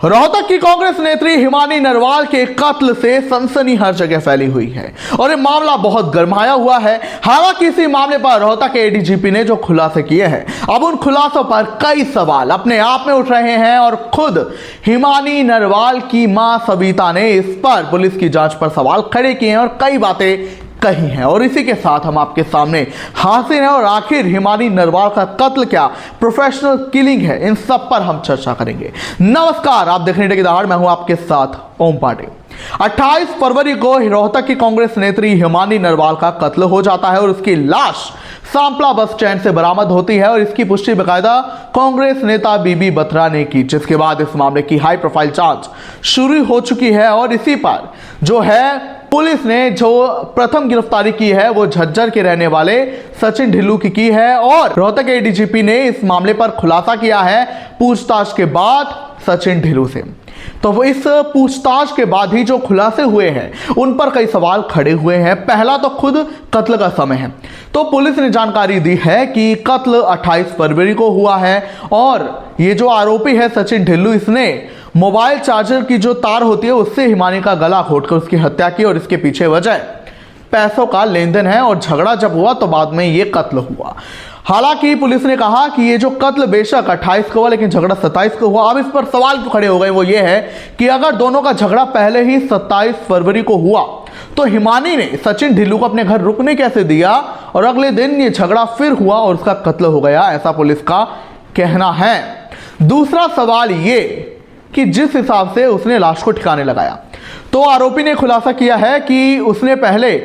रोहतक की कांग्रेस नेत्री हिमानी नरवाल के कत्ल से सनसनी हर जगह फैली हुई है और ये मामला बहुत गरमाया हुआ है। हालांकि इसी मामले पर रोहतक के एडीजीपी ने जो खुलासे किए हैं, अब उन खुलासों पर कई सवाल अपने आप में उठ रहे हैं और खुद हिमानी नरवाल की मां सविता ने इस पर पुलिस की जांच पर सवाल खड़े किए हैं और कई बातें कही हैं। और इसी के साथ हम आपके सामने हाजिर हैं और आखिर हिमानी नरवाल का कत्ल क्या प्रोफेशनल किलिंग है, इन सब पर हम चर्चा करेंगे। नमस्कार, आप देख रहे हैं टेकी दहाड़, मैं हूं आपके साथ ओम पाटिल। 28 फरवरी को रोहतक की कांग्रेस नेत्री हिमानी नरवाल का कत्ल हो जाता है और उसकी लाश सांपला बस स्टैंड से बरामद होती है और इसकी पुष्टि बाकायदा कांग्रेस नेता बीबी बत्रा ने की, जिसके बाद इस मामले की हाई प्रोफाइल जांच शुरू हो चुकी है। और इसी पर जो है पुलिस ने जो प्रथम गिरफ्तारी की है वो झज्जर के रहने वाले सचिन ढिल्लू की है और रोहतक एडीजीपी ने इस मामले पर खुलासा किया है पूछताछ के बाद सचिन ढिल्लू से। तो वो इस पूछताछ के बाद ही जो खुलासे हुए हैं उन पर कई सवाल खड़े हुए हैं। पहला तो खुद कत्ल का समय है, तो पुलिस ने जानकारी दी है कि कत्ल 28 फरवरी को हुआ है और ये जो आरोपी है सचिन ढिल्लू, इसने मोबाइल चार्जर की जो तार होती है उससे हिमानी का गला घोटकर उसकी हत्या की और इसके पीछे वजह पैसों का लेन देन है और झगड़ा जब हुआ तो बाद में ये कत्ल हुआ। हालांकि पुलिस ने कहा कि ये जो कत्ल बेशक 28 को हुआ लेकिन झगड़ा 27 को हुआ। अब इस पर सवाल क्यों खड़े हो गए, वो ये है कि अगर दोनों का झगड़ा पहले ही 27 फरवरी को हुआ तो हिमानी ने सचिन ढिल्लू को अपने घर रुकने कैसे दिया और अगले दिन ये झगड़ा फिर हुआ और उसका कत्ल हो गया, ऐसा पुलिस का कहना है। दूसरा सवाल ये कि जिस हिसाब से उसने लाश को ठिकाने लगाया, तो आरोपी ने खुलासा किया है कि उसने पहले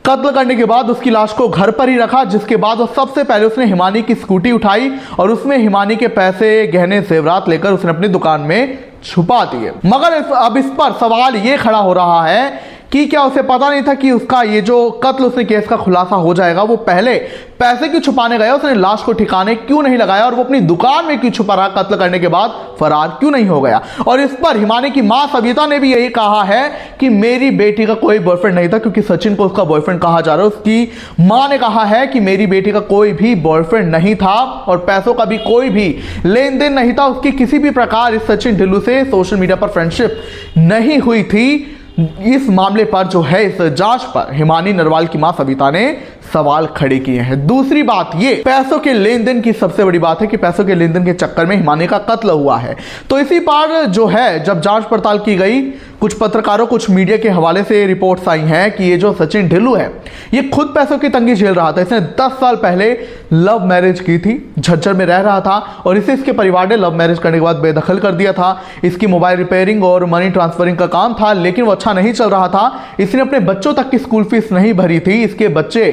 कत्ल करने के बाद उसकी लाश को घर पर ही रखा, जिसके बाद वो सबसे पहले उसने हिमानी की स्कूटी उठाई और उसमें हिमानी के पैसे, गहने, जेवरात लेकर उसने अपनी दुकान में छुपा दिए। मगर अब इस पर सवाल ये खड़ा हो रहा है कि क्या उसे पता नहीं था कि उसका ये जो कत्ल उसने केस का खुलासा हो जाएगा। वो पहले पैसे क्यों छुपाने गया, उसने लाश को ठिकाने क्यों नहीं लगाया और वो अपनी दुकान में क्यों छुपा रहा, कत्ल करने के बाद फरार क्यों नहीं हो गया। और इस पर हिमानी की मां सविता ने भी यही कहा है कि मेरी बेटी का कोई बॉयफ्रेंड नहीं था, क्योंकि सचिन को उसका बॉयफ्रेंड कहा जा रहा है। उसकी मां ने कहा है कि मेरी बेटी का कोई भी बॉयफ्रेंड नहीं था और पैसों का भी कोई भी लेन देन नहीं था, उसकी किसी भी प्रकार इस सचिन ढिल्लू से सोशल मीडिया पर फ्रेंडशिप नहीं हुई थी। इस मामले पर जो है इस जांच पर हिमानी नरवाल की मां सविता ने सवाल खड़े किए हैं। दूसरी बात ये पैसों के लेन देन की सबसे बड़ी बात है कि पैसों के लेन देन के चक्कर में हिमानी का कत्ल हुआ है। तो इसी पर जो है जब जांच पड़ताल की गई, कुछ पत्रकारों, कुछ मीडिया के हवाले से रिपोर्ट्स आई हैं कि ये जो सचिन ढिल्लू है ये खुद पैसों की तंगी झेल रहा था। इसने 10 साल पहले लव मैरिज की थी, झज्जर में रह रहा था और इसे इसके परिवार ने लव मैरिज करने के बाद बेदखल कर दिया था। इसकी मोबाइल रिपेयरिंग और मनी ट्रांसफरिंग का काम था, लेकिन वो अच्छा नहीं चल रहा था। इसने अपने बच्चों तक की स्कूल फीस नहीं भरी थी। इसके बच्चे,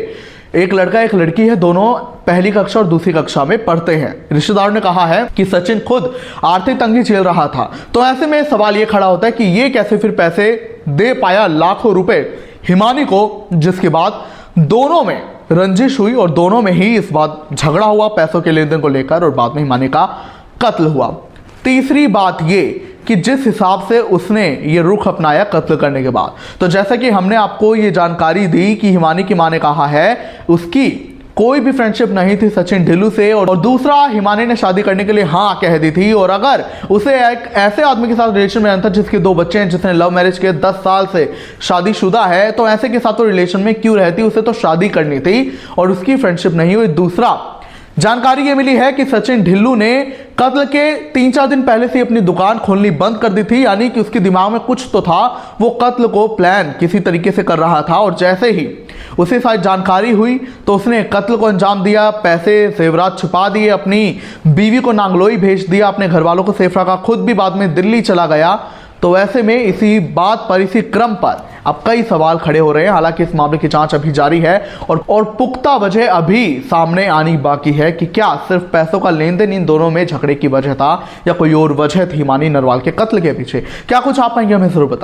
एक लड़का एक लड़की है, दोनों पहली कक्षा और दूसरी कक्षा में पढ़ते हैं। रिश्तेदारों ने कहा है कि सचिन खुद आर्थिक तंगी झेल रहा था। तो ऐसे में सवाल ये खड़ा होता है कि ये कैसे फिर पैसे दे पाया, लाखों रुपए हिमानी को, जिसके बाद दोनों में रंजिश हुई और दोनों में ही इस बात झगड़ा हुआ पैसों के लेन देन को लेकर और बाद में हिमानी का कत्ल हुआ। तीसरी बात ये कि जिस हिसाब से उसने ये रुख अपनाया कत्ल करने के बाद, तो जैसा कि हमने आपको ये जानकारी दी कि हिमानी की मां ने कहा है उसकी कोई भी फ्रेंडशिप नहीं थी सचिन ढिल्लू से और दूसरा हिमानी ने शादी करने के लिए हाँ कह दी थी। और अगर उसे एक ऐसे आदमी के साथ रिलेशन में रहना था जिसके 2 बच्चे हैं, जिसने लव मैरिज किए, 10 साल से शादीशुदा है, तो ऐसे के साथ तो रिलेशन में क्यों रहती, उसे तो शादी करनी थी और उसकी फ्रेंडशिप नहीं हुई। दूसरा जानकारी ये मिली है कि सचिन ढिल्लू ने कत्ल के 3-4 दिन पहले से अपनी दुकान खोलनी बंद कर दी थी, यानी कि उसके दिमाग में कुछ तो था, वो कत्ल को प्लान किसी तरीके से कर रहा था। और जैसे ही उसे शायद जानकारी हुई तो उसने कत्ल को अंजाम दिया, पैसे, जेवरात छुपा दिए, अपनी बीवी को नांगलोई भेज दिया, अपने घर वालों को सेफ रखा, खुद भी बाद में दिल्ली चला गया। तो ऐसे में इसी बात पर, इसी क्रम पर अब कई सवाल खड़े हो रहे हैं। हालांकि इस मामले की जांच अभी जारी है और पुख्ता वजह अभी सामने आनी बाकी है कि क्या सिर्फ पैसों का लेन देन इन दोनों में झगड़े की वजह था या कोई और वजह थी हिमानी नरवाल के कत्ल के पीछे। क्या कुछ आप पाएंगे, हमें जरूर बताएं।